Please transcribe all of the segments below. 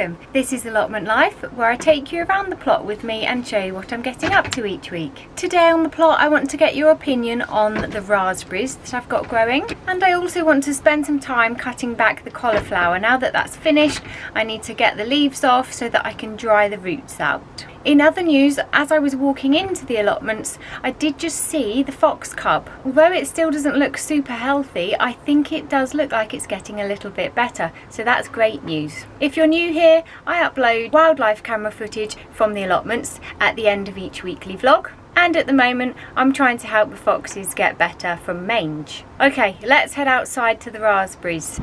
welcome. This is Allotment Life, where I take you around the plot with me and show you what I'm getting up to each week. Today on the plot I want to get your opinion on the raspberries that I've got growing, and I also want to spend some time cutting back the cauliflower. Now that that's finished, I need to get the leaves off so that I can dry the roots out. In other news, as I was walking into the allotments, I did just see the fox cub. Although it still doesn't look super healthy, I think it does look like it's getting a little bit better, so that's great news. If you're new here, I upload wildlife camera footage from the allotments at the end of each weekly vlog, and at the moment I'm trying to help the foxes get better from mange. Okay, let's head outside to the raspberries.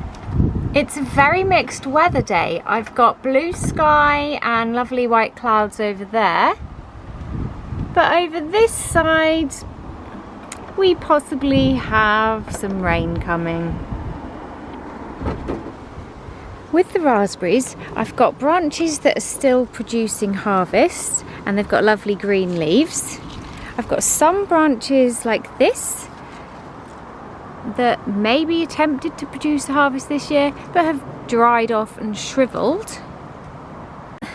It's a very mixed weather day. I've got blue sky and lovely white clouds over there. But over this side, we possibly have some rain coming. With the raspberries, I've got branches that are still producing harvest and they've got lovely green leaves. I've got some branches like this that may be attempted to produce a harvest this year but have dried off and shriveled,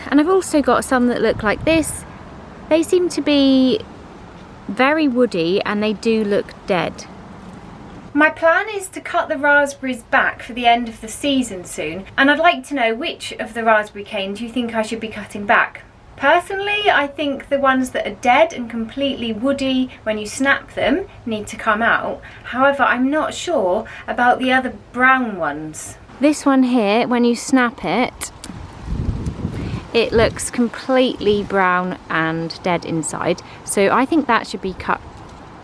and I've also got some that look like this. They seem to be very woody and they do look dead. My plan is to cut the raspberries back for the end of the season soon, and I'd like to know which of the raspberry canes you think I should be cutting back. Personally, I think the ones that are dead and completely woody when you snap them need to come out. However, I'm not sure about the other brown ones. This one here, when you snap it, it looks completely brown and dead inside. So I think that should be cut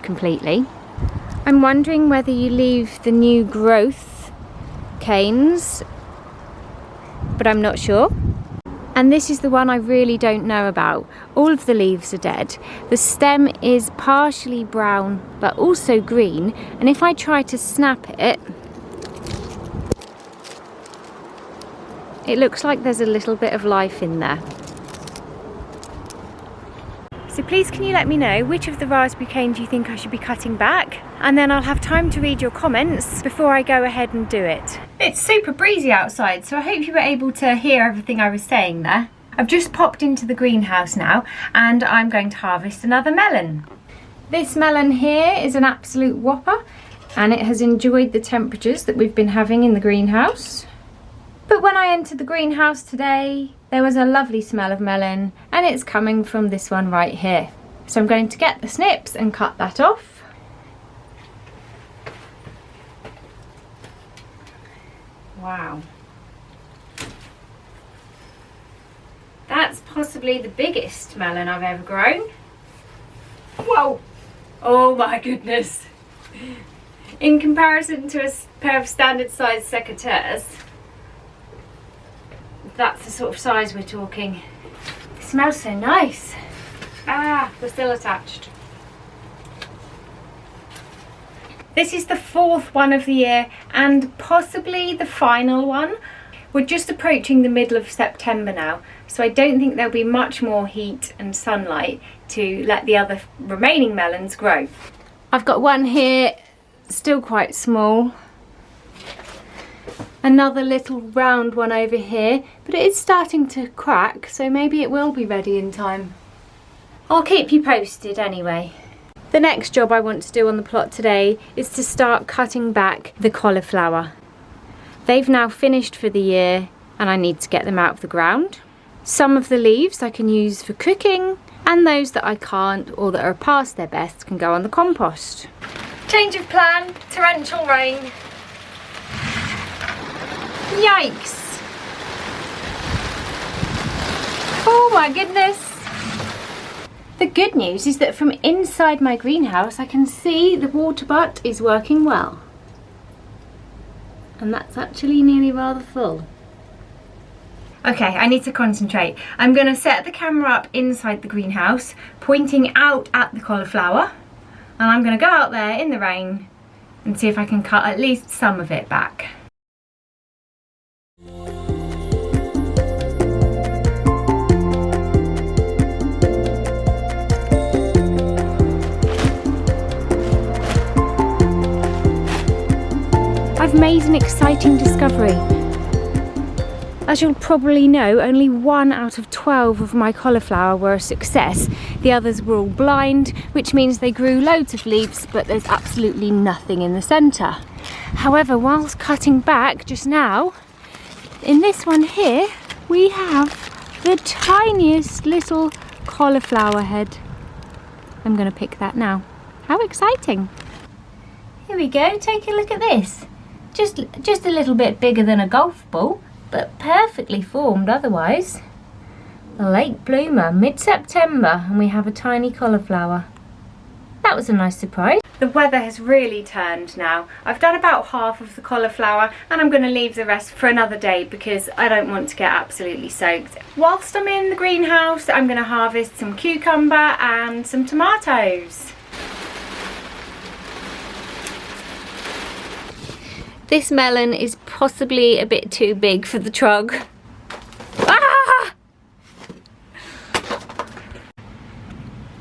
completely. I'm wondering whether you leave the new growth canes, but I'm not sure. And this is the one I really don't know about. All of the leaves are dead. The stem is partially brown but also green, and if I try to snap it, it looks like there's a little bit of life in there. So please can you let me know which of the raspberry canes you think I should be cutting back, and then I'll have time to read your comments before I go ahead and do it. It's super breezy outside, so I hope you were able to hear everything I was saying there. I've just popped into the greenhouse now and I'm going to harvest another melon. This melon here is an absolute whopper and it has enjoyed the temperatures that we've been having in the greenhouse. But when I entered the greenhouse today, there was a lovely smell of melon, and it's coming from this one right here. So I'm going to get the snips and cut that off. Wow. That's possibly the biggest melon I've ever grown. Whoa! Oh my goodness. In comparison to a pair of standard sized secateurs, that's the sort of size we're talking. It smells so nice. Ah, they're still attached. This is the fourth one of the year and possibly the final one. We're just approaching the middle of September now, so I don't think there'll be much more heat and sunlight to let the other remaining melons grow. I've got one here, still quite small. Another little round one over here, but it is starting to crack, so maybe it will be ready in time. I'll keep you posted anyway. The next job I want to do on the plot today is to start cutting back the cauliflower. They've now finished for the year and I need to get them out of the ground. Some of the leaves I can use for cooking, and those that I can't or that are past their best can go on the compost. Change of plan, torrential rain. Yikes! Oh my goodness! The good news is that from inside my greenhouse I can see the water butt is working well. And that's actually nearly rather full. Okay, I need to concentrate. I'm going to set the camera up inside the greenhouse, pointing out at the cauliflower, and I'm going to go out there in the rain and see if I can cut at least some of it back. I've made an exciting discovery. As you'll probably know, only 1 out of 12 of my cauliflower were a success. The others were all blind, which means they grew loads of leaves, but there's absolutely nothing in the centre. However, whilst cutting back just now, in this one here, we have the tiniest little cauliflower head. I'm going to pick that now. How exciting! Here we go, take a look at this. Just a little bit bigger than a golf ball, but perfectly formed otherwise. A late bloomer, mid-September, and we have a tiny cauliflower. That was a nice surprise. The weather has really turned now. I've done about half of the cauliflower and I'm going to leave the rest for another day because I don't want to get absolutely soaked. Whilst I'm in the greenhouse, I'm going to harvest some cucumber and some tomatoes. This melon is possibly a bit too big for the trog. Ah!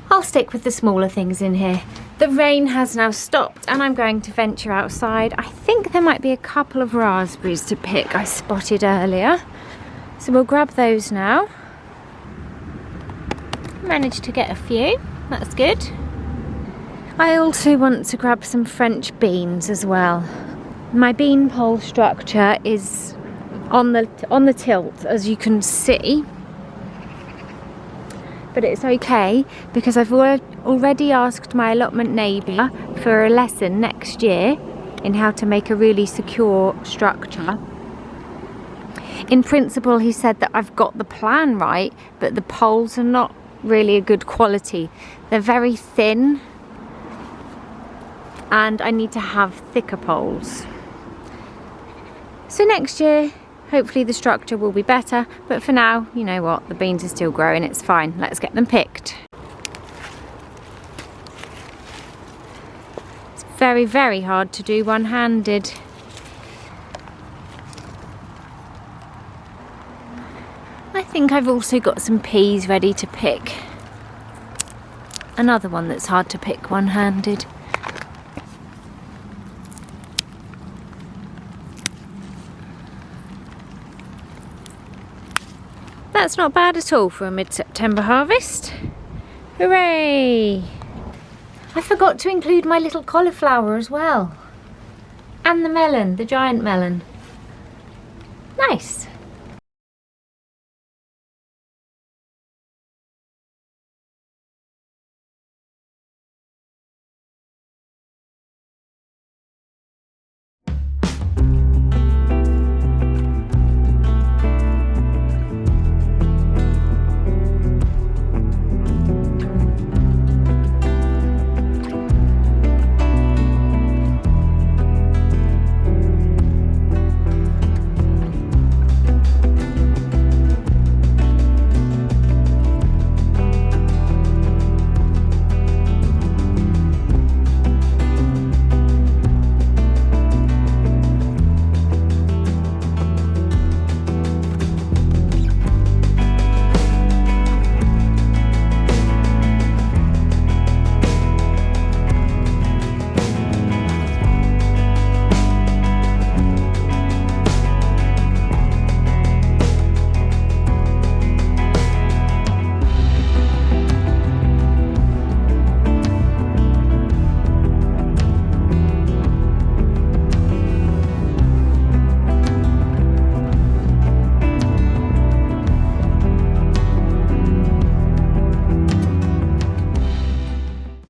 I'll stick with the smaller things in here. The rain has now stopped and I'm going to venture outside. I think there might be a couple of raspberries to pick I spotted earlier. So we'll grab those now. Managed to get a few, that's good. I also want to grab some French beans as well. My bean pole structure is on the tilt, as you can see. But it's okay because I've already asked my allotment neighbour for a lesson next year in how to make a really secure structure. In principle, he said that I've got the plan right, but the poles are not really a good quality. They're very thin and I need to have thicker poles. So next year, hopefully the structure will be better, but for now, you know what, the beans are still growing, it's fine. Let's get them picked. It's very, very hard to do one-handed. I think I've also got some peas ready to pick. Another one that's hard to pick one-handed. That's not bad at all for a mid-September harvest. Hooray! I forgot to include my little cauliflower as well. And the melon, the giant melon. Nice!